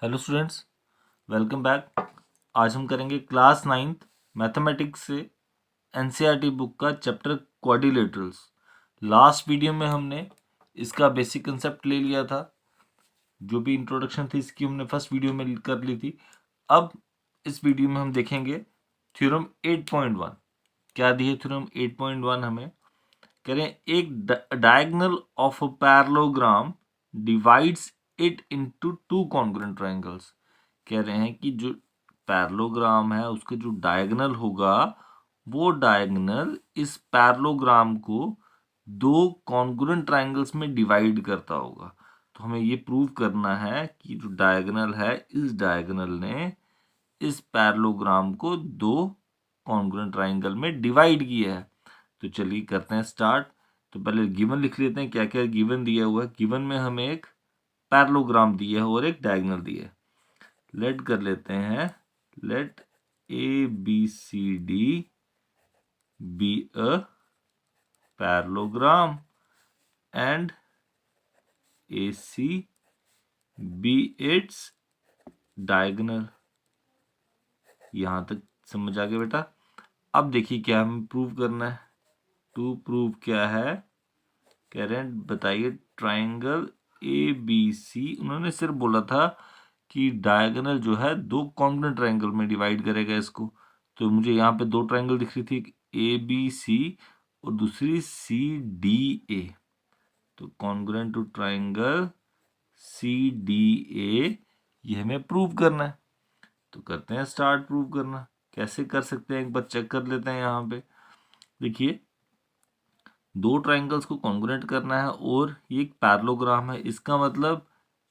Hello students, welcome back. आज हम करेंगे क्लास 9th मैथमेटिक्स से एनसीईआरटी बुक का चैप्टर क्वाड्रिलेटरल्स। लास्ट वीडियो में हमने इसका बेसिक कंसेप्ट ले लिया था। जो भी इंट्रोडक्शन थी इसकी हमने फर्स्ट वीडियो में कर ली थी। अब इस वीडियो में हम देखेंगे थ्योरम 8.1। क्या दी है थ्योरम 8.1 हमें? कह रहे हैं एक diagonal of a parallelogram divides it into two congruent triangles. कह रहे हैं कि जो पैरेललोग्राम है उसके जो डायगोनल होगा वो डायगोनल इस पैरेललोग्राम को दो कॉन्ग्रुएंट ट्रायंगल्स में डिवाइड करता होगा। तो हमें ये प्रूव करना है कि जो डायगोनल है इस डायगोनल ने इस पैरेललोग्राम को दो कॉन्ग्रुएंट ट्रायंगल में डिवाइड किया है। तो चलिए करते हैं स्टार्ट। तो पहले गिवन लिख लेते हैं, क्या क्या गिवन दिया हुआ है। गिवन में हमें एक पैरेललोग्राम दिया है और एक डायगोनल दिया है। लेट कर लेते हैं, let A B C D be a parallelogram and A C be its diagonal. यहां तक समझ आ गया बेटा? अब देखिए क्या हमें प्रूव करना है। टू प्रूव क्या है, कह रहे हैं बताइए ट्राइंगल ए बी सी। उन्होंने सिर्फ बोला था कि डायगोनल जो है दो कॉन्ग्रुएंट ट्राइंगल में डिवाइड करेगा इसको। तो मुझे यहाँ पे दो ट्राइंगल दिख रही थी, ए बी सी और दूसरी सी डी ए। तो congruent to triangle C D A ये हमें प्रूव करना है। तो करते हैं स्टार्ट प्रूव करना। कैसे कर सकते हैं एक बार चेक कर लेते हैं। यहाँ पे देखिए दो ट्राइंगल्स को कॉन्ग्रुएंट करना है और ये एक पैरेललोग्राम है। इसका मतलब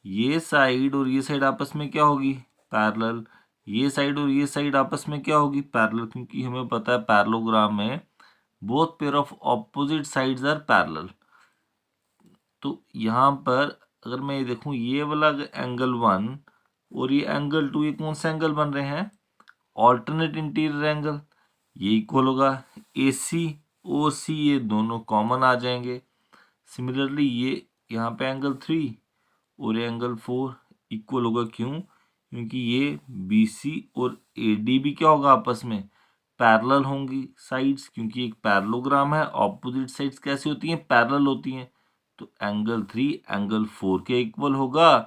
ये साइड और ये साइड आपस में क्या होगी? पैरेलल। ये साइड और ये साइड आपस में क्या होगी? पैरेलल, क्योंकि हमें पता है पैरेललोग्राम में both pair of opposite sides are parallel. तो यहाँ पर अगर मैं ये देखूँ, ये वाला एंगल 1 और ये एंगल 2, ये कौन सा एंगल बन रहे हैं? Alternate interior angle. ये इक्वल होगा ए सी ओ सी, ये दोनों कॉमन आ जाएंगे। सिमिलरली ये यहाँ पे एंगल 3 और ये एंगल 4 इक्वल होगा। क्यों? क्योंकि ये बी सी और ए डी भी क्या होगा आपस में? पैरेलल होंगी साइड्स, क्योंकि एक पैरेललोग्राम है। ऑपोजिट साइड्स कैसी होती हैं? पैरेलल होती हैं। तो एंगल 3 एंगल 4 के इक्वल होगा,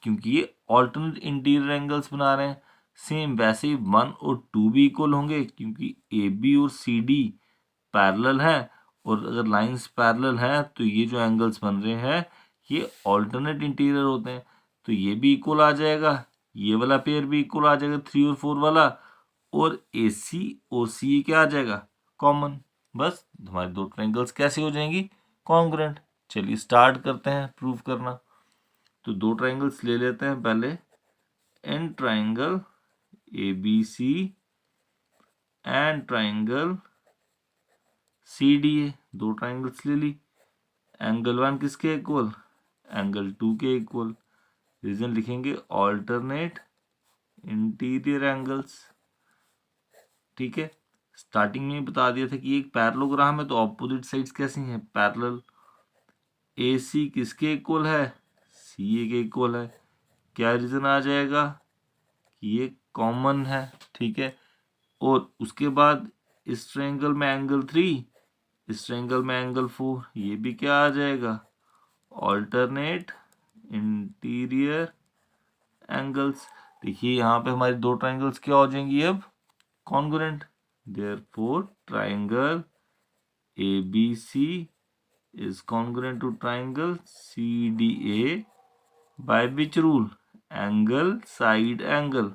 क्योंकि ये ऑल्टरनेट इंटीरियर एंगल्स बना रहे हैं। सेम वैसे ही 1 और 2 भी इक्वल होंगे, क्योंकि ए बी और सी डी पैरेलल है। और अगर लाइंस पैरेलल हैं तो ये जो एंगल्स बन रहे हैं ये ऑल्टरनेट इंटीरियर होते हैं। तो ये भी इक्वल आ जाएगा, ये वाला पेयर भी इक्वल आ जाएगा 3 और 4 वाला। और ए सी और सी क्या आ जाएगा? कॉमन। बस हमारे दो ट्रायंगल्स कैसे हो जाएंगी? कॉन्ग्रुएंट। चलिए स्टार्ट करते हैं प्रूव करना। तो दो ट्रायंगल्स ले लेते हैं पहले। In triangle A B C and triangle C D A. दो ट्रायंगल्स ले ली। एंगल 1 किसके इक्वल? एंगल 2 के इक्वल। रीजन लिखेंगे ऑल्टरनेट इंटीरियर एंगल्स। ठीक है। स्टार्टिंग में बता दिया था कि एक पैरेललोग्राम है तो ऑपोजिट साइड्स कैसी हैं? पैरेलल। ए सी किसके इक्वल है? सी ए के इक्वल है। क्या रीजन आ जाएगा? कि ये कॉमन है। ठीक है। और उसके बाद इस ट्रायंगल में एंगल 3, इस ट्रायंगल में एंगल 4, ये भी क्या आ जाएगा? Alternate interior angles. देखिए यहाँ पे हमारी दो ट्रायंगल्स क्या हो जाएंगी अब? Congruent. Therefore triangle A B C is congruent to triangle CDA by which rule? Angle side angle।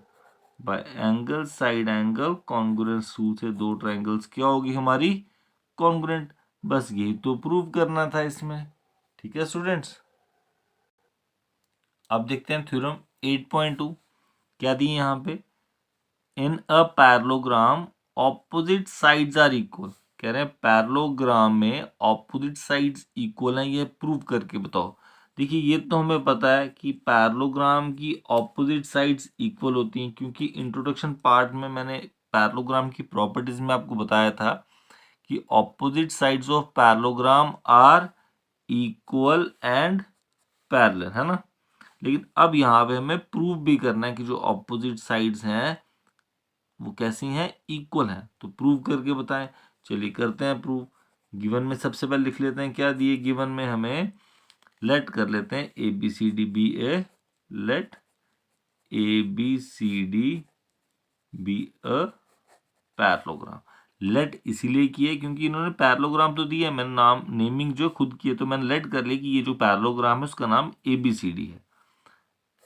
by angle side angle congruence rule से दो ट्रायंगल्स क्या होगी हमारी? कॉन्ग्रुएंट। बस यही तो प्रूव करना था इसमें। ठीक है स्टूडेंट्स। अब देखते हैं थ्योरम 8.2 क्या दी है यहाँ पे। In a parallelogram opposite sides are equal. कह रहे हैं पैरेललोग्राम में ऑपोजिट साइड्स इक्वल हैं, ये प्रूव करके बताओ। देखिए ये तो हमें पता है कि पैरेललोग्राम की ऑपोजिट साइड्स इक्वल होती हैं, क्योंकि इंट्रोडक्शन पार्ट में मैंने पैरेललोग्राम की प्रॉपर्टीज में आपको बताया था कि opposite sides of parallelogram are equal and parallel, है ना। लेकिन अब यहाँ पे हमें प्रूव भी करना है कि जो ऑपोजिट साइड्स हैं वो कैसी हैं, इक्वल हैं। तो प्रूव करके बताएं। चलिए करते हैं प्रूव। गिवन में सबसे पहले लिख लेते हैं क्या दिए गिवन में हमें। लेट कर लेते हैं A B C D be a, let A B C D be a parallelogram. Let इसीलिए किया क्योंकि इन्होंने पैरेललोग्राम तो दिया है, मैंने नाम नेमिंग जो खुद की है, तो मैंने लेट कर लिया कि ये जो पैरेललोग्राम है उसका नाम ए बी सी डी है।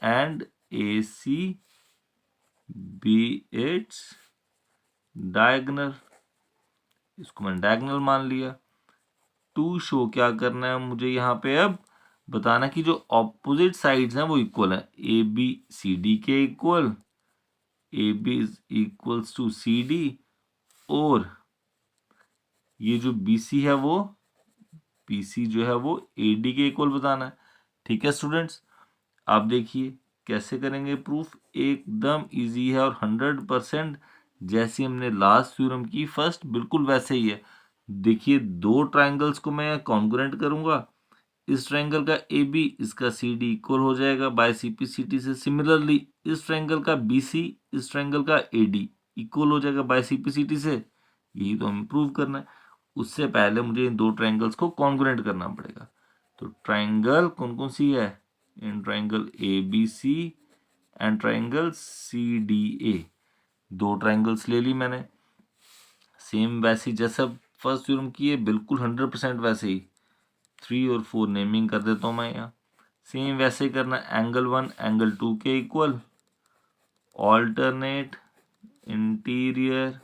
And A C be its diagonal, इसको मैंने डायगनल मान लिया। टू शो क्या करना है मुझे यहाँ पे, अब बताना कि जो ऑपोजिट साइड्स हैं वो इक्वल है। ए बी सी डी के equal, A B is equals to C D, और ये जो बी सी है वो बी सी जो है वो ए डी के इक्वल बताना है। ठीक है स्टूडेंट्स, आप देखिए कैसे करेंगे प्रूफ। एकदम इजी है और 100% जैसी हमने लास्ट थ्योरम की फर्स्ट बिल्कुल वैसे ही है। देखिए दो ट्राइंगल्स को मैं कॉन्ग्रुएंट करूंगा, इस ट्राइंगल का ए बी इसका सी डी इक्वल हो जाएगा by C P C T से। सिमिलरली इस ट्राइंगल का बी सी इस ट्राइंगल का ए डी इक्वल हो जाएगा by C P C T से। यही तो हमें प्रूव करना है। उससे पहले मुझे इन दो ट्राइंगल्स को कॉन्ग्रुएंट करना पड़ेगा। तो ट्राइंगल कौन कौन सी है, in triangle A B C and triangle C D A, दो ट्राइंगल्स ले ली मैंने। सेम वैसे ही जैसा फर्स्ट थ्योरम की है बिल्कुल 100% वैसे ही। 3 और 4 नेमिंग कर देता हूँ मैं यहाँ। सेम वैसे ही करना, एंगल 1 एंगल 2 के इक्वल, ऑल्टरनेट इंटीरियर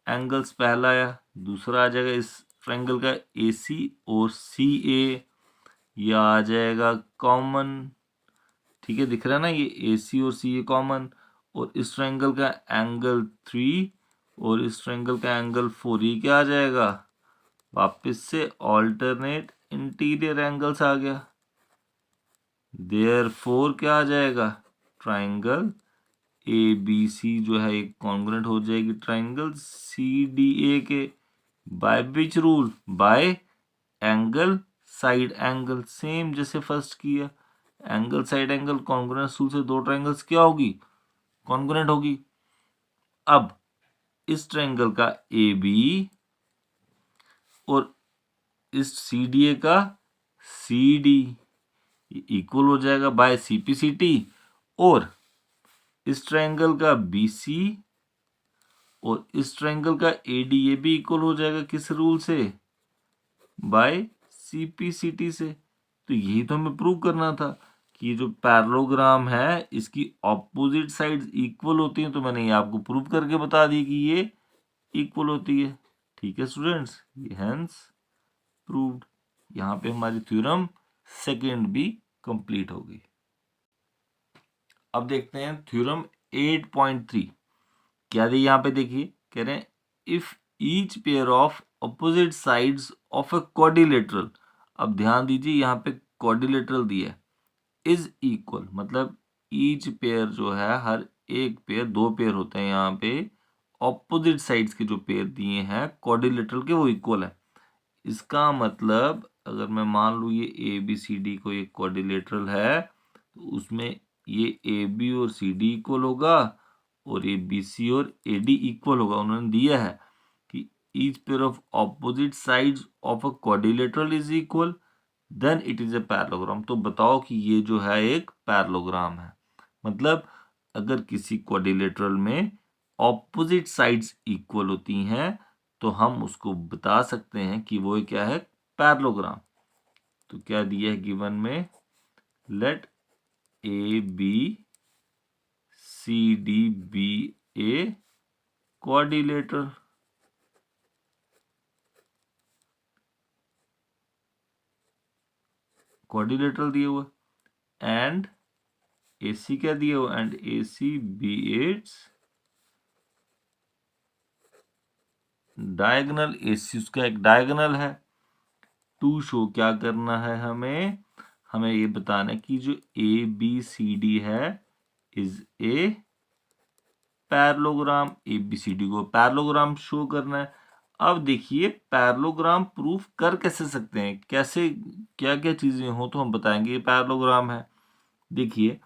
एंगल्स पहला आया, दूसरा आ जाएगा इस ट्रायंगल का ए सी और सी ए, यह आ जाएगा कॉमन। ठीक है, दिख रहा है ना, ये ए सी और सी ए कॉमन। और इस ट्रायंगल का एंगल 3 और इस ट्रायंगल का एंगल 4, ये क्या आ जाएगा, वापस से ऑल्टरनेट इंटीरियर एंगल्स आ गया। देयरफॉर क्या आ जाएगा, ट्रायंगल ए बी सी जो है एक कॉन्ग्रुएंट हो जाएगी ट्रायंगल सी डी ए के। Bye which rule, bye angle side angle, same जैसे फर्स्ट किया। Angle side angle congruence rule से दो ट्रायंगल्स क्या होगी, कॉन्ग्रुएंट होगी। अब इस ट्रायंगल का ए बी और इस सी डी ए का सी डी इक्वल हो जाएगा by C P C T, और इस ट्रायंगल का बी सी और इस ट्रायंगल का ए डी ये भी इक्वल हो जाएगा किस रूल से, by C P C T से। तो यही तो हमें प्रूव करना था कि ये जो पैरेललोग्राम है इसकी ऑपोजिट साइड्स इक्वल होती हैं। तो मैंने ये आपको प्रूव करके बता दी कि ये इक्वल होती है। ठीक है स्टूडेंट्स, ये हेंस प्रूव्ड। यहाँ पे हमारी थ्योरम सेकेंड भी कंप्लीट हो गई। अब देखते हैं थ्योरम 8.3 क्या दी यहाँ पे, देखिए कह रहे हैं if each pair of opposite sides of a quadrilateral. अब ध्यान दीजिए यहाँ पे क्वाड्रिलेटरल दिया है, इज इक्वल, मतलब ईच पेयर जो है, हर एक पेयर, दो पेयर होते हैं यहाँ पे, ऑपोजिट साइड्स के जो पेयर दिए हैं क्वाड्रिलेटरल के वो इक्वल है। इसका मतलब अगर मैं मान लूँ ये ए बी सी डी को एक क्वाड्रिलेटरल है, तो उसमें ये ए बी और सी डी इक्वल होगा और ये बी सी और ए डी इक्वल होगा। उन्होंने दिया है कि each pair of opposite sides of a quadrilateral is equal, then it is a parallelogram. तो बताओ कि ये जो है एक पैरेललोग्राम है। मतलब अगर किसी क्वाड्रिलेटरल में ऑपोजिट साइड्स इक्वल होती हैं तो हम उसको बता सकते हैं कि वो क्या है, पैरेललोग्राम। तो क्या दिया है गिवन में, let A B C D be a quadrilateral. Quadrilateral दिए हुआ, एंड ए सी क्या दिया हुआ, and A C be its diagonal. A C उसका एक डायगोनल है। टू शो क्या करना है हमें, हमें ये बताना है कि जो ए बी सी डी है is a parallelogram. A B C D को पैरेललोग्राम शो करना है। अब देखिए पैरेललोग्राम प्रूफ कर कैसे सकते हैं, कैसे क्या क्या चीजें हो तो हम बताएंगे ये पैरेललोग्राम है। देखिए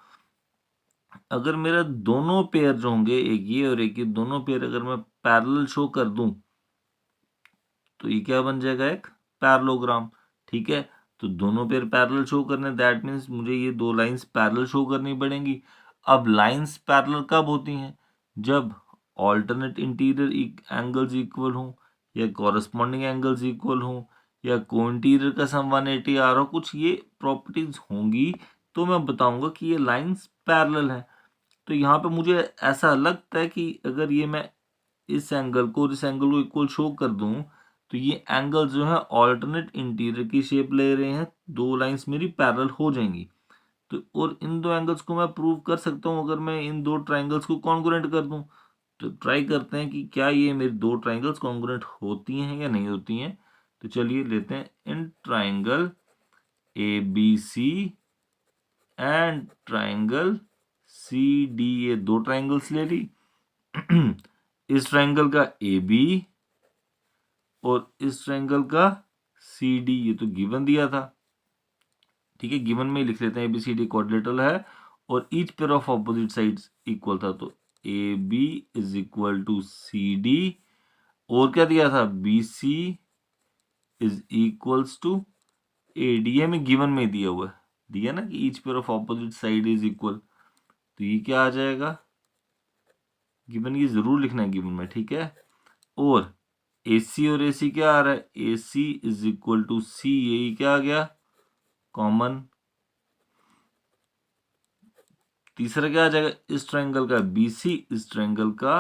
अगर मेरा दोनों पेयर जो होंगे, एक ये और एक ये, दोनों पेयर अगर मैं पैरेलल शो कर दूं तो ये क्या बन जाएगा, एक पैरेललोग्राम। ठीक है, तो दोनों पेयर पैरेलल शो करने, दैट मीन्स मुझे ये दो लाइंस पैरेलल शो करनी पड़ेंगी। अब लाइंस पैरेलल कब होती हैं, जब ऑल्टरनेट इंटीरियर एंगल्स इक्वल हों, या कॉरस्पॉन्डिंग एंगल्स इक्वल हों, या कोइंटीरियर का सम 180 आ रहा हो, कुछ ये प्रॉपर्टीज होंगी तो मैं बताऊंगा कि ये लाइंस पैरेलल है। तो यहाँ पे मुझे ऐसा लगता है कि अगर ये मैं इस एंगल को और इस एंगल को इक्वल शो कर दूं तो ये एंगल जो है ऑल्टरनेट इंटीरियर की शेप ले रहे हैं, दो लाइंस मेरी पैरेलल हो जाएंगी। तो और इन दो एंगल्स को मैं प्रूव कर सकता हूं अगर मैं इन दो ट्राइंगल्स को कॉन्ग्रुएंट कर दूं। तो ट्राई करते हैं कि क्या ये मेरी दो ट्राइंगल्स कॉन्ग्रुएंट होती हैं या नहीं होती हैं। तो चलिए लेते हैं in triangle A B C and triangle C D, ये दो ट्राइंगल्स ले ली। इस ट्राइंगल का ए बी और इस ट्रायंगल का सी डी, ये तो गिवन दिया था। ठीक है, गिवन में ही लिख लेते हैं एबीसीडी क्वाड्रिलेटरल है और each pair of opposite sides equal था, तो A B is equal to C D, और क्या दिया था, B C is equals to A D, हमें गिवन में दिया हुआ है, दिया ना कि each pair of opposite side is equal, तो ये क्या आ जाएगा, गिवन ये जरूर लिखना है गिवन में। ठीक है, और AC और AC क्या आ रहा है, AC इज इक्वल टू सी, यही क्या आ गया कॉमन। तीसरा क्या आ जाएगा, इस ट्रायंगल का BC, इस ट्रायंगल का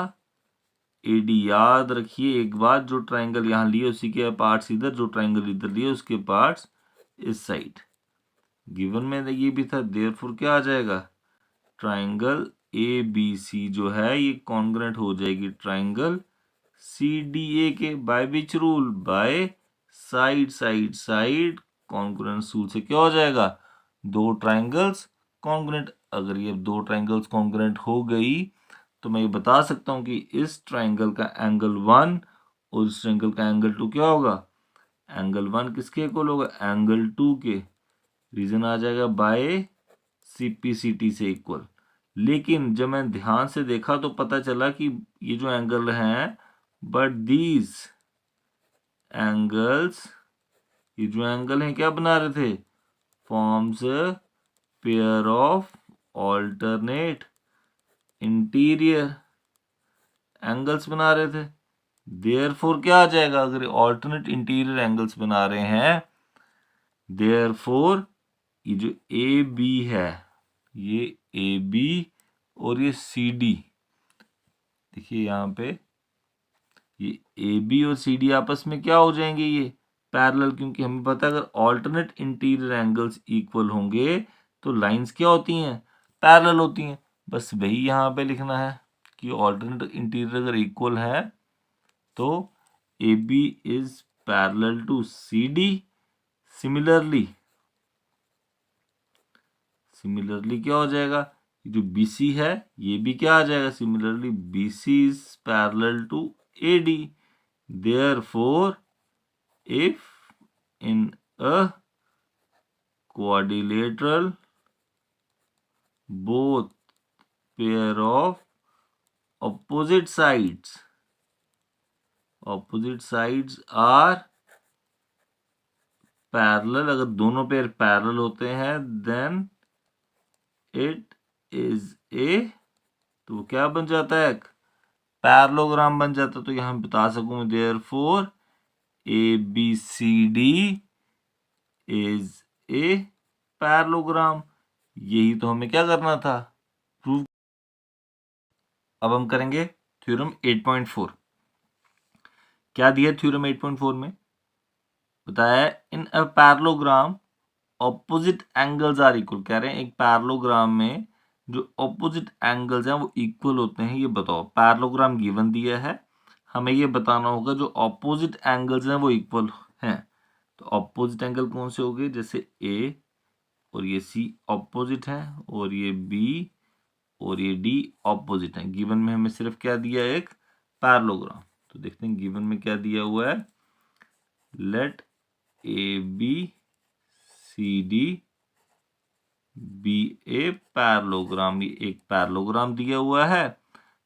AD। याद रखिए एक बात, जो ट्रायंगल यहाँ लिए उसी के पार्ट्स इधर, जो ट्रायंगल इधर लिए उसके पार्ट्स इस साइड। गिवन में ये भी था, देयरफॉर क्या आ जाएगा, ट्रायंगल ABC जो है ये कॉन्ग्रुएंट हो जाएगी ट्रायंगल CDA के, bye which rule, by side side side congruence rule से क्या हो जाएगा, दो ट्रायंगल्स कॉन्ग्रुएंट। अगर ये दो ट्रायंगल्स कॉन्ग्रुएंट हो गई तो मैं ये बता सकता हूं कि इस ट्रायंगल का एंगल 1 और इस ट्रायंगल का एंगल 2 क्या होगा, एंगल 1 किसके इक्वल होगा, एंगल 2 के, रीजन आ जाएगा बाय CPCT से इक्वल। लेकिन जब मैं ध्यान से देखा तो पता चला कि ये जो एंगल हैं, बट दीज एंगल्स, ये जो एंगल हैं क्या बना रहे थे, forms pair of alternate interior angles बना रहे थे। देयरफॉर क्या आ जाएगा, अगर ऑल्टरनेट इंटीरियर एंगल्स बना रहे हैं, देयरफॉर ये जो ए बी है, ये ए बी और ये सी डी, देखिए यहाँ पे ये ए बी और सी डी आपस में क्या हो जाएंगे, ये पैरेलल, क्योंकि हमें पता है अगर ऑल्टरनेट इंटीरियर एंगल्स इक्वल होंगे तो लाइंस क्या होती हैं, पैरेलल होती हैं। बस वही यहाँ पे लिखना है कि ऑल्टरनेट इंटीरियर अगर इक्वल है तो A B is parallel to C D. Similarly क्या हो जाएगा, जो BC है ये भी क्या आ जाएगा, similarly BC is parallel to AD। Therefore, if in a quadrilateral both pair of opposite sides are parallel, अगर दोनों पेयर पैरेलल होते हैं then it is a, तो वो क्या बन जाता है, एक पैरेललोग्राम बन जाता है। तो यहाँ बता सकूं therefore ABCD is a parallelogram. यही तो हमें क्या करना था, प्रूव। अब हम करेंगे थ्योरम 8.4। क्या दिया थ्योरम 8.4 में, बताया in a parallelogram opposite angles are equal, कह रहे हैं एक पैरेललोग्राम में जो ऑपोजिट एंगल्स हैं वो इक्वल होते हैं। ये बताओ, पैरेललोग्राम गिवन दिया है, हमें ये बताना होगा जो ऑपोजिट एंगल्स हैं वो इक्वल हैं। तो ऑपोजिट एंगल कौन से हो गए, जैसे ए और ये C ऑपोजिट है, और ये B और ये D ऑपोजिट है। गिवन में हमें सिर्फ क्या दिया है, एक पैरेललोग्राम। तो देखते हैं गिवन में क्या दिया हुआ है, let AB CD be a parallelogram, ये एक पैरेललोग्राम दिया हुआ है,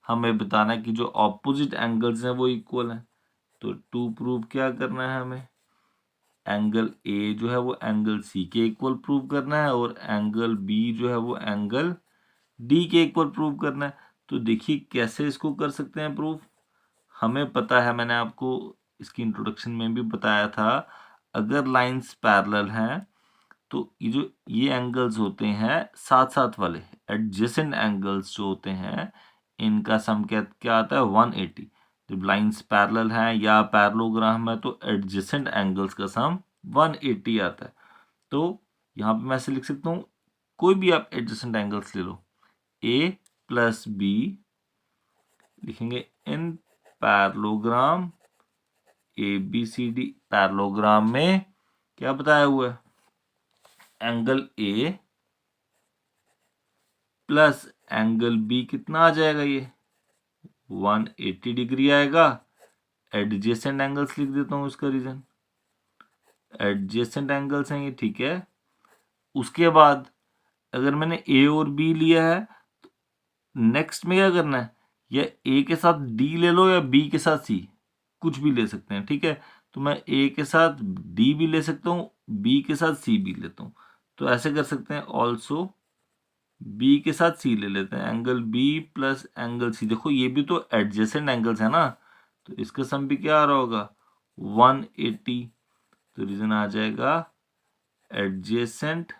हमें बताना है कि जो ऑपोजिट एंगल्स हैं वो इक्वल हैं। तो टू प्रूव क्या करना है हमें, एंगल ए जो है वो एंगल सी के इक्वल प्रूव करना है और एंगल बी जो है वो एंगल डी के इक्वल प्रूव करना है। तो देखिए कैसे इसको कर सकते हैं प्रूफ। हमें पता है, मैंने आपको इसकी इंट्रोडक्शन में भी बताया था, अगर लाइंस पैरेलल हैं तो ये एंगल्स होते हैं साथ साथ वाले एडजेसेंट एंगल्स जो होते हैं, इनका सम क्या आता है 180। जब लाइंस पैरेलल हैं या पैरेललोग्राम है तो एडजेसेंट एंगल्स का सम 180 आता है। तो यहाँ पे मैं ऐसे लिख सकता हूँ, कोई भी आप एडजेसेंट एंगल्स ले लो, ए प्लस बी लिखेंगे in parallelogram, A B C D parallelogram में क्या बताया हुआ है, angle A plus angle B कितना आ जाएगा, ये 180 डिग्री आएगा। एडजेसेंट एंगल्स लिख देता हूँ, इसका रीजन एडजेसेंट एंगल्स हैं ये, ठीक है। उसके बाद अगर मैंने ए और बी लिया है, नेक्स्ट में क्या करना है, या ए के साथ डी ले लो या बी के साथ सी, कुछ भी ले सकते हैं, ठीक है। तो मैं ए के साथ डी भी ले सकता हूँ, बी के साथ सी भी लेता हूँ। तो ऐसे कर सकते हैं, ऑल्सो बी के साथ सी ले लेते हैं, angle B plus angle C. देखो ये भी तो एडजेसेंट एंगल्स है ना, तो इसका सम भी क्या आ रहा होगा 180। तो रीजन आ जाएगा एडजेसेंट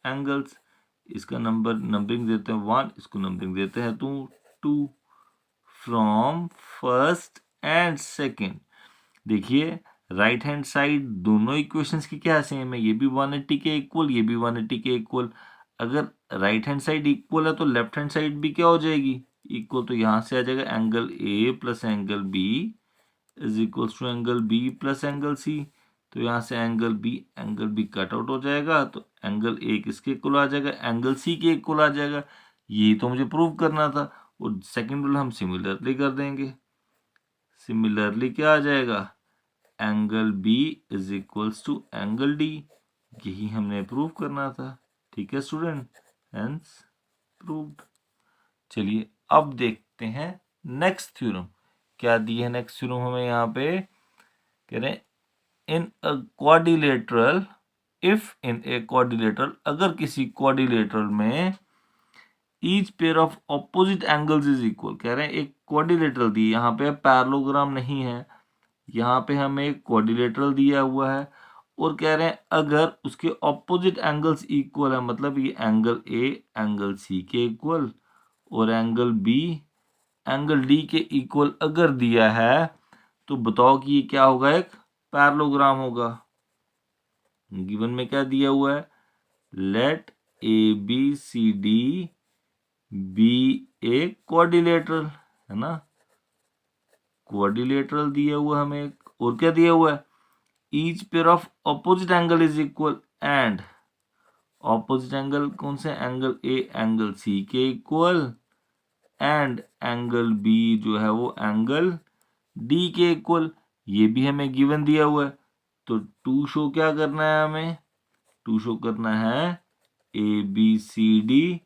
एंगल्स। इसका नंबरिंग देते हैं 1, इसको नंबरिंग देते हैं 2 फ्रॉम फर्स्ट एंड सेकेंड। देखिए राइट हैंड साइड दोनों इक्वेशंस की क्या सेम है, ये भी 180 के इक्वल, ये भी 180 के इक्वल। अगर राइट हैंड साइड इक्वल है तो लेफ्ट हैंड साइड भी क्या हो जाएगी इक्वल। तो यहाँ से आ जाएगा angle A plus angle B is equals to angle B plus angle C. तो यहाँ से एंगल बी कट आउट हो जाएगा, तो एंगल ए किसके इक्वल आ जाएगा, एंगल सी के इक्वल आ जाएगा। यही तो मुझे प्रूव करना था। और सेकेंड रूल हम सिमिलरली कर देंगे। सिमिलरली क्या आ जाएगा, angle B is equals to angle D. यही हमने प्रूव करना था, ठीक है स्टूडेंट, हेंस प्रूव्ड। चलिए अब देखते हैं नेक्स्ट थ्योरम। क्या दी है नेक्स्ट थ्योरम हमें यहाँ पे, कह रहे हैं in a quadrilateral, if in a quadrilateral, अगर किसी क्वाड्रिलेटरल में each pair of opposite angles is equal. कह रहे हैं एक क्वाड्रिलेटरल दी, यहाँ पे पैरेललोग्राम नहीं है, यहाँ पे हमें एक क्वाड्रिलेटरल दिया हुआ है और कह रहे हैं अगर उसके ऑपोजिट एंगल्स इक्वल है, मतलब ये एंगल ए एंगल सी के इक्वल और एंगल बी एंगल डी के इक्वल अगर दिया है, तो बताओ कि ये क्या होगा, एक पैरेललोग्राम होगा। गिवन में क्या दिया हुआ है, let A B C D be a quadrilateral, है ना, क्वाड्रिलेटरल दिया हुआ हमें एक, और क्या दिया हुआ है, each pair of opposite angle is equal and opposite angle कौन से, एंगल ए एंगल सी के इक्वल एंड एंगल बी जो है वो एंगल डी के इक्वल। ये भी हमें गिवन दिया हुआ है। तो टू शो क्या करना है हमें, टू शो करना है A B C D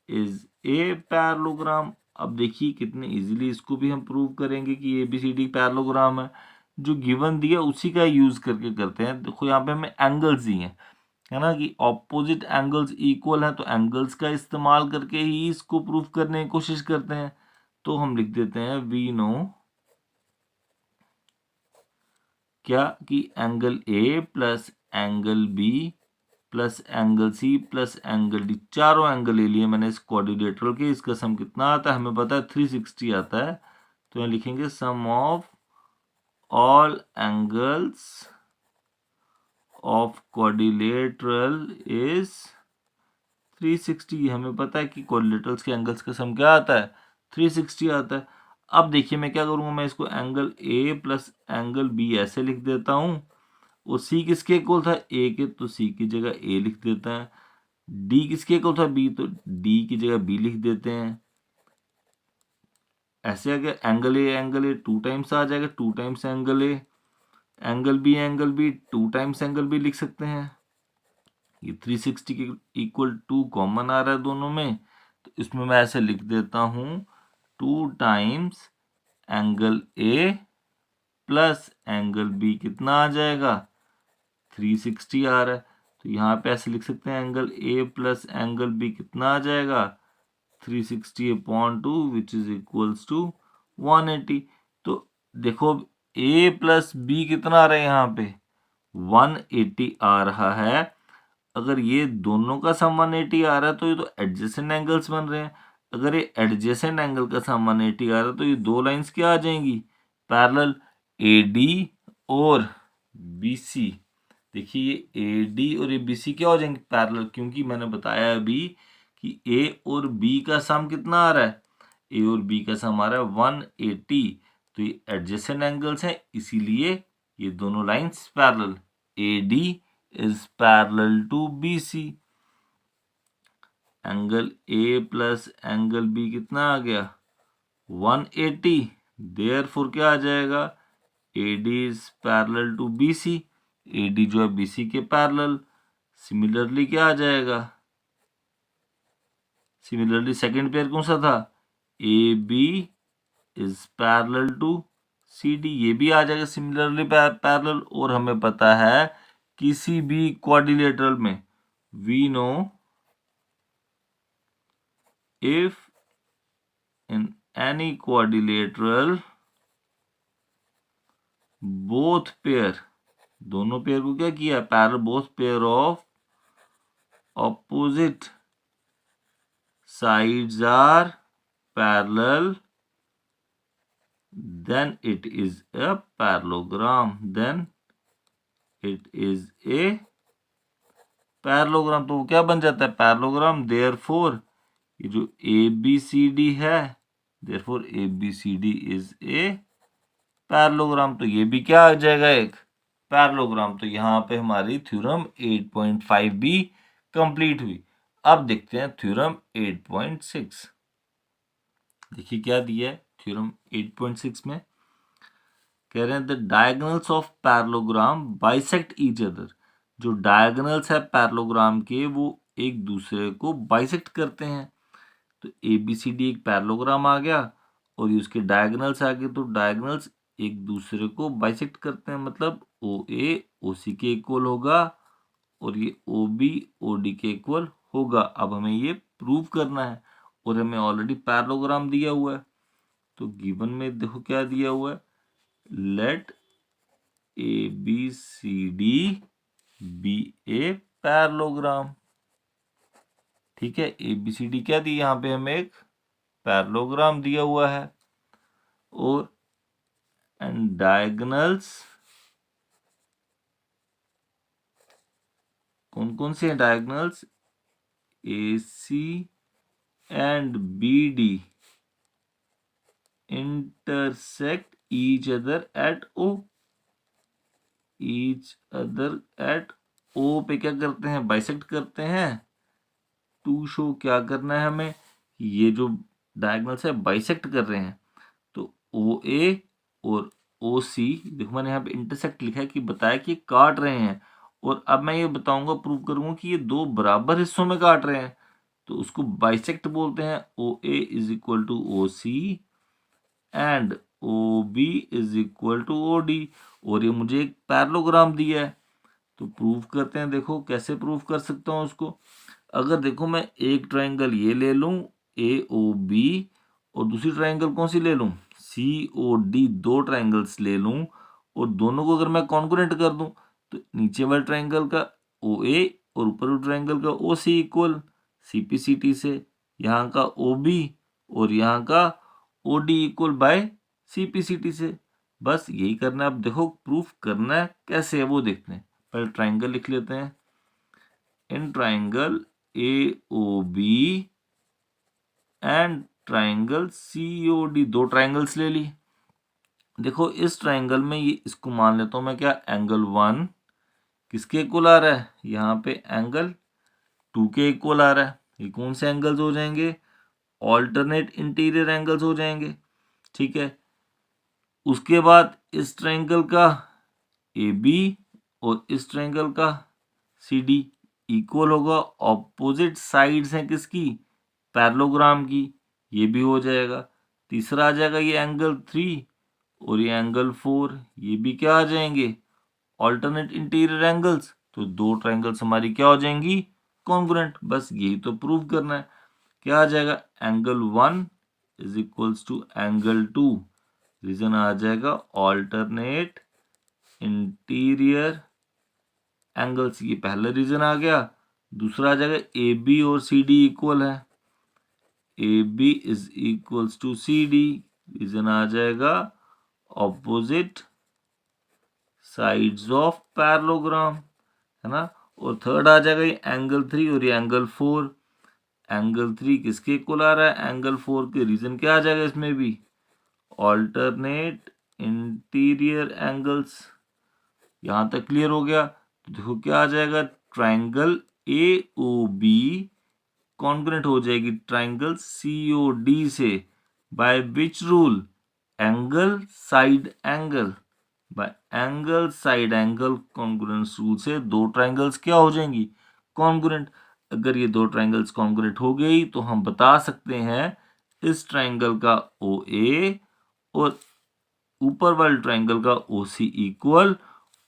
is a parallelogram. अब देखिए कितने इजीली इसको भी हम प्रूव करेंगे कि A B C D parallelogram है। जो गिवन दिया उसी का यूज करके करते हैं। देखो यहाँ पे हमें एंगल्स दिए हैं, है ना, कि ऑपोजिट एंगल्स इक्वल हैं, तो एंगल्स का इस्तेमाल करके ही इसको प्रूफ करने की कोशिश करते हैं। तो हम लिख देते हैं वी नो क्या, कि angle A plus angle B plus angle C plus angle D, चारों एंगल ले लिए मैंने इस क्वाड्रिलेटरल के। इसका सम कितना आता है हमें पता है 360 आता है। तो यहाँ लिखेंगे sum of all angles of quadrilateral is 360। हमें पता है कि क्वाड्रिलेटरल्स के एंगल्स का सम क्या आता है 360 आता है। अब देखिए मैं क्या करूंगा, मैं इसको angle A plus angle B ऐसे लिख देता हूं और सी किसके इक्वल था ए के, तो सी की जगह ए लिख देता है। डी किसके इक्वल था बी, तो डी की जगह बी लिख देते हैं। ऐसे आ गया एंगल ए 2 टाइम्स आ जाएगा, 2 times angle A, angle B two times angle B लिख सकते हैं। ये 360 के इक्वल 2 कॉमन आ रहा है दोनों में, तो इसमें मैं ऐसे लिख देता हूँ 2 times angle A plus angle B कितना आ जाएगा 360 आ रहा है, तो यहाँ पे ऐसे लिख सकते हैं angle A plus angle B कितना आ जाएगा 360/2 विच इज इक्वल्स टू 180। तो देखो ए प्लस बी कितना आ रहा है यहाँ पे 180 आ रहा है। अगर ये दोनों का सम 180 आ रहा है तो ये तो एडजेसेंट एंगल्स बन रहे हैं। अगर ये एडजेसेंट एंगल का सम 180 आ रहा है तो ये दो लाइंस क्या आ जाएंगी पैरेलल, AD और BC। देखिए ये AD और ये BC क्या हो जाएंगे पैरेलल, क्योंकि मैंने बताया अभी कि A और B का सम कितना आ रहा है, A और B का सम आ रहा है 180। तो ये एडजेसेंट एंगल्स हैं, इसीलिए ये दोनों lines parallel. AD is parallel to BC। Angle A plus angle B कितना आ गया 180। देयरफॉर क्या आ जाएगा AD is parallel to BC। AD जो है BC के पैरेलल। सिमिलरली क्या आ जाएगा, सिमिलरली सेकंड पेयर कौन सा था AB is parallel to CD, ये भी आ जाएगा सिमिलरली पैरेलल। और हमें पता है किसी भी क्वाड्रिलेटरल में we know if in any quadrilateral both pair, दोनों पेयर को क्या किया parallel, both pair of opposite sides are parallel, then it is a parallelogram, then it is a parallelogram. तो वो क्या बन जाता है पैरेललोग्राम। देयरफॉर ये जो ABCD है, therefore ABCD is a parallelogram. तो ये भी क्या आ जाएगा एक पैरेललोग्राम। तो यहाँ पे हमारी थ्योरम 8.5 भी कंप्लीट हुई। अब देखते हैं थ्योरम 8.6। देखिए क्या दिया है थ्योरम 8.6 में, कह रहे हैं the diagonals of parallelogram bisect each other. जो डायगोनल्स है पैरेललोग्राम के वो एक दूसरे को बाइसेक्ट करते हैं। तो ABCD एक पैरेललोग्राम आ गया और ये उसके डायगोनल्स आ गए, तो डायगोनल्स एक दूसरे को बाइसेक्ट करते हैं, मतलब OA OC के इक्वल होगा और ये OB OD के इक्वल होगा। अब हमें ये प्रूव करना है और हमें ऑलरेडी पैरेललोग्राम दिया हुआ है। तो गिवन में देखो क्या दिया हुआ है, let ABCD be a parallelogram. ठीक है ABCD क्या दी यहाँ पे हमें एक पैरेललोग्राम दिया हुआ है और एंड डायगोनल्स कौन कौन से हैं diagonals AC and BD intersect each other at O। Each other at O पे क्या करते हैं बाइसेक्ट करते हैं टू शो क्या करना है हमें, ये जो डायगोनल्स है बाइसेक्ट कर रहे हैं। तो OA और OC देखो मैंने यहाँ पे इंटरसेक्ट लिखा है कि बताया कि काट रहे हैं। और अब मैं ये बताऊंगा प्रूव करूंगा कि ये दो बराबर हिस्सों में काट रहे हैं, तो उसको बाइसेक्ट बोलते हैं। OA is equal to OC and OB is equal to OD। और ये मुझे एक पैरेललोग्राम दिया है, तो प्रूव करते हैं। देखो कैसे प्रूव कर सकता हूँ उसको। अगर देखो मैं एक ट्रायंगल ये ले लूं AOB और दूसरी ट्रायंगल कौन सी ले लूं COD, दो ट्रायंगल्स ले लूं और दोनों को अगर मैं कॉन्ग्रुएंट कर दूं तो नीचे वाले ट्रायंगल का OA और ऊपर वाले ट्रायंगल का OC इक्वल CPCT से, यहाँ का OB और यहाँ का OD इक्वल बाय CPCT से। बस यही करना है। अब देखो प्रूफ करना है कैसे है वो देखते हैं। पहले ट्रायंगल लिख लेते हैं। In triangle AOB and triangle COD, दो ट्रायंगल्स ले ली। देखो इस ट्रायंगल में ये इसको मान लेता हूं मैं क्या एंगल 1 किसके इक्वल आ रहा है, यहाँ पे एंगल 2 के इक्वल आ रहा है। ये कौन से एंगल्स हो जाएंगे ऑल्टरनेट इंटीरियर एंगल्स हो जाएंगे। ठीक है उसके बाद इस ट्रायंगल का AB और इस ट्रायंगल का CD, इक्वल होगा ऑपोजिट साइड्स हैं किसकी, पैरेललोग्राम की, ये भी हो जाएगा। तीसरा आ जाएगा ये एंगल 3 और ये एंगल 4, ये भी क्या आ जाएंगे, ऑल्टरनेट इंटीरियर एंगल्स। तो दो ट्रायंगल्स हमारी क्या हो जाएंगी, कॉन्ग्रुएंट। बस यही तो प्रूव करना है। क्या आ जाएगा, angle 1 is equals to angle 2, reason आ जाएगा ऑल्टरनेट इंटीरियर एंगल्स, ये पहला रीजन आ गया। दूसरा आ जाएगा ए बी और सी डी इक्वल है, A B is equals to C D, reason आ जाएगा ऑपोजिट साइड्स ऑफ पैरेललोग्राम, है ना। और थर्ड आ जाएगा ये एंगल 3 और ये एंगल 4, एंगल 3 किसके इक्वल आ रहा है, एंगल 4 के, रीजन क्या आ जाएगा इसमें भी, ऑल्टरनेट इंटीरियर एंगल्स। यहां तक क्लियर हो गया। तो देखो क्या आ जाएगा, triangle A O B congruent हो जाएगी ट्राइंगल सी ओ डी से, by which rule, angle side angle, by angle side angle congruence rule से दो ट्राइंगल्स क्या हो जाएंगी, कॉन्ग्रुएंट। अगर ये दो ट्राइंगल्स कॉन्ग्रुएंट हो गई तो हम बता सकते हैं इस ट्राइंगल का ओ ए और ऊपर वाले ट्राइंगल का ओ सी इक्वल,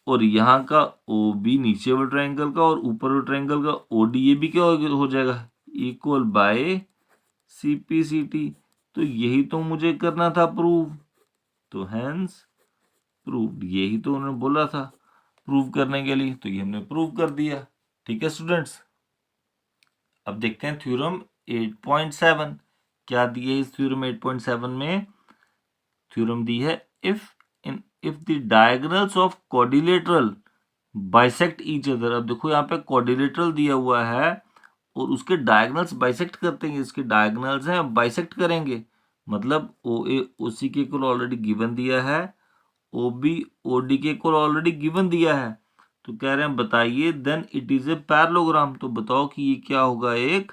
और यहाँ का ओ बी नीचे वाले ट्राइंगल का और ऊपर वाले ट्राइंगल का ओ डी, ये भी क्या हो जाएगा, equal by C P C T. तो यही तो मुझे करना था प्रूव, तो हैंस प्रूव, यही तो उन्होंने बोला था प्रूव करने के लिए, तो ये हमने प्रूव कर दिया। ठीक है स्टूडेंट्स, अब देखते हैं थ्योरम 8.7 क्या दिए है। इस थ्योरम 8.7 में थ्योरम दी है, if the diagonals of quadrilateral bisect each other. अब देखो यहाँ पे क्वाड्रिलेटरल दिया हुआ है और उसके डायगोनल्स बाइसेक्ट करते हैं, इसके डायगोनल्स हैं बाइसेक्ट करेंगे, मतलब ओ ए ओ सी के इक्वल ऑलरेडी गिवन दिया है, ओ बी ओ डी के इक्वल ऑलरेडी गिवन दिया है। तो कह रहे हैं बताइए then it is a parallelogram, तो बताओ कि ये क्या होगा, एक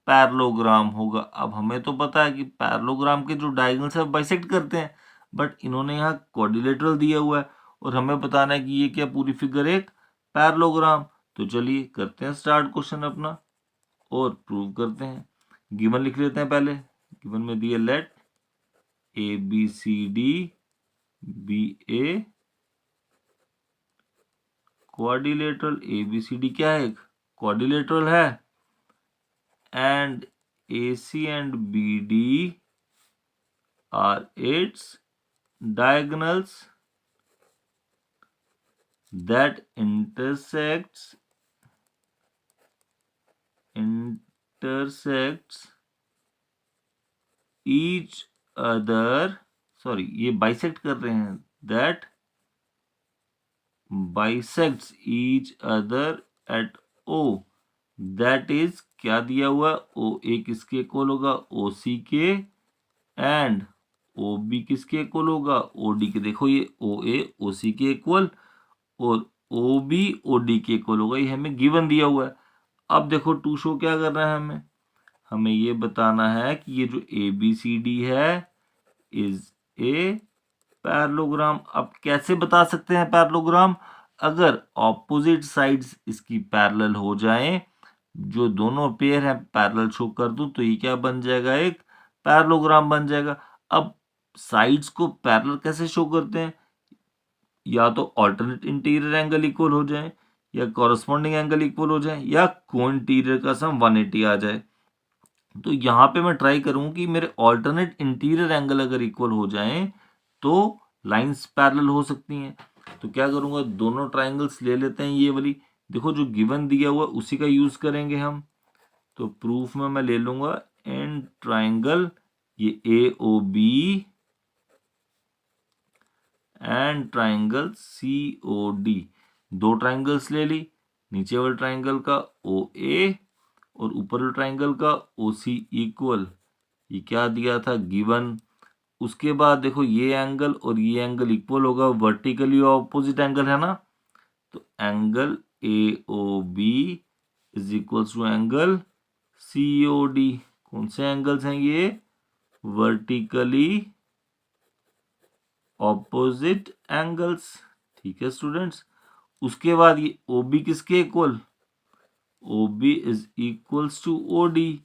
पैरेललोग्राम होगा। अब हमें तो पता है कि पैरेललोग्राम के जो डायगोनल्स है बाइसेक्ट करते हैं, बट इन्होंने यहाँ क्वाड्रिलेटरल दिया हुआ है और हमें बताना है कि ये क्या पूरी फिगर एक पैरेललोग्राम। तो चलिए करते हैं स्टार्ट क्वेश्चन अपना और प्रूव करते हैं। गिवन लिख लेते हैं पहले, गिवन में दिए let A B C D be a quadrilateral, A B C D क्या है, क्वाड्रिलेटरल है, and A C and B D are its diagonals that intersects each other, sorry ये बाइसेक्ट कर रहे हैं, that bisects each other at O, that is क्या दिया हुआ, ओ ए किसके इक्वल होगा, ओ सी के, एंड ओ बी किसके इक्वल होगा, ओ डी के। देखो ये ओ ए ओ सी के इक्वल और ओ बी ओ डी के इक्वल होगा, ये हमें गिवन दिया हुआ है। अब देखो टू शो क्या करना है, हमें ये बताना है कि ये जो ए बी सी डी है इज ए पैरेललोग्राम। अब कैसे बता सकते हैं पैरेललोग्राम, अगर ऑपोजिट साइड्स इसकी पैरेलल हो जाएं, जो दोनों पेयर हैं पैरेलल शो कर दूं, तो ये क्या बन जाएगा, एक पैरेललोग्राम बन जाएगा। अब साइड्स को पैरेलल कैसे शो करते हैं, या तो ऑल्टरनेट इंटीरियर एंगल इक्वल हो जाए, या कॉरस्पॉन्डिंग एंगल इक्वल हो जाए, या को इंटीरियर का सम 180 आ जाए। तो यहाँ पे मैं ट्राई करूँ कि मेरे ऑल्टरनेट इंटीरियर एंगल अगर इक्वल हो जाएं तो लाइंस पैरेलल हो सकती हैं। तो क्या करूँगा, दोनों ट्राइंगल्स ले लेते हैं, ये वाली देखो जो गिवन दिया हुआ उसी का यूज करेंगे हम। तो प्रूफ में मैं ले लूंगा एन ट्राइंगल ये A O B and triangle C O D, दो ट्राइंगल्स ले ली, नीचे वाले ट्राइंगल का ओ ए और ऊपर वाले ट्राइंगल का ओ सी इक्वल, ये क्या दिया था गिवन। उसके बाद देखो ये एंगल और ये एंगल इक्वल होगा, वर्टिकली ऑपोजिट एंगल है ना, तो angle A O B is equal to angle C O D. कौन से एंगल्स हैं ये, वर्टिकली ऑपोजिट एंगल्स। ठीक है स्टूडेंट्स, उसके बाद ये ओ बी किसके इक्वल, O B is equals to O D,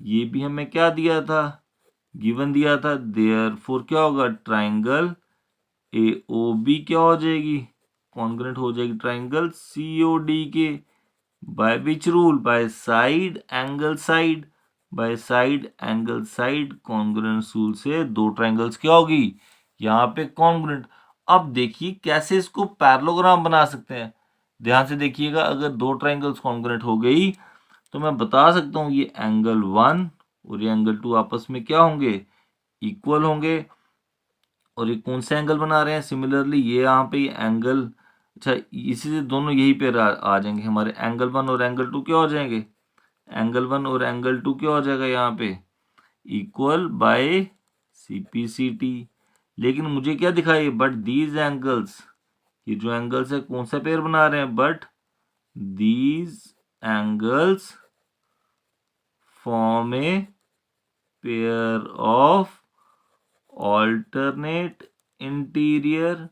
ये भी हमें क्या दिया था, गिवन दिया था। देयरफॉर क्या होगा, ट्राइंगल ए ओ बी क्या हो जाएगी, कॉन्ग्रुएंट हो जाएगी ट्राइंगल सी ओ डी के। Bye which rule, by side angle side, by side angle side congruence rule से दो ट्राइंगल्स क्या होगी, यहाँ पे कॉन्ग्रुएंट। अब देखिए कैसे इसको पैरेललोग्राम बना सकते हैं, ध्यान से देखिएगा। अगर दो ट्राइंगल्स कॉन्ग्रुएंट हो गई तो मैं बता सकता हूँ ये एंगल 1 और ये एंगल 2 आपस में क्या होंगे, इक्वल होंगे। और ये कौन सा एंगल बना रहे हैं, सिमिलरली ये यहाँ पे एंगल, अच्छा इसी से दोनों यही पे आ जाएंगे हमारे, एंगल 1 और एंगल 2 क्या हो जाएंगे, एंगल 1 और एंगल 2 क्या हो जाएगा यहाँ पे, equal by C P C T. लेकिन मुझे क्या दिखाई, बट दीज एंगल्स, ये जो एंगल्स है कौन सा पेयर बना रहे हैं, but these angles form a pair of alternate interior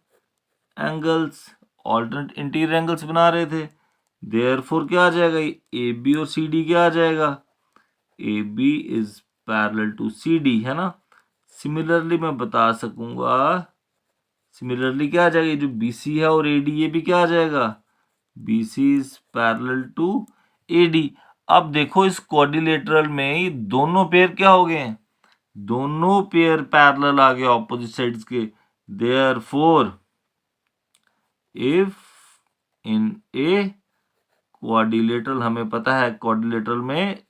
angles, alternate interior angles बना रहे थे। देयरफॉर क्या आ जाएगा, ए बी और सी डी क्या आ जाएगा, A B is parallel to C D, है ना। सिमिलरली मैं बता सकूंगा, सिमिलरली क्या आ जाएगा, ये जो बी सी है और ए डी ये भी क्या आ जाएगा, B C is parallel to A D. अब देखो इस क्वाड्रिलेटरल में ये दोनों पेयर क्या हो गए हैं, दोनों पेयर पैरेलल आ गए ऑपोजिट साइड्स के। Therefore if in a quadrilateral, हमें पता है क्वाड्रिलेटरल में,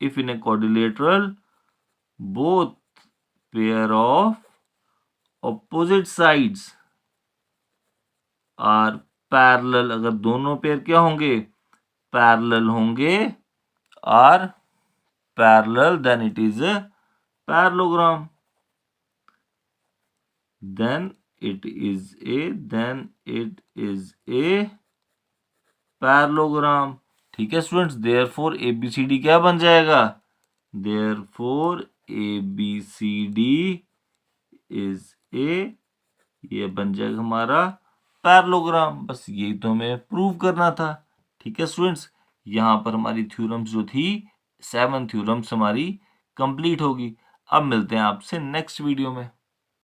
if in a quadrilateral both pair of opposite sides are parallel, अगर दोनों पेयर क्या होंगे, पैरेलल होंगे, are parallel, then it is a parallelogram, then it is a parallelogram. ठीक है स्टूडेंट्स, देयरफॉर एबीसीडी क्या बन जाएगा, देयरफॉर एबीसीडी इज ए, ये बन जाएगा हमारा पैरेललोग्राम। बस यही तो हमें प्रूव करना था। ठीक है स्टूडेंट्स, यहाँ पर हमारी थ्योरम्स जो थी 7 थ्योरम्स हमारी कंप्लीट होगी। अब मिलते हैं आपसे नेक्स्ट वीडियो में।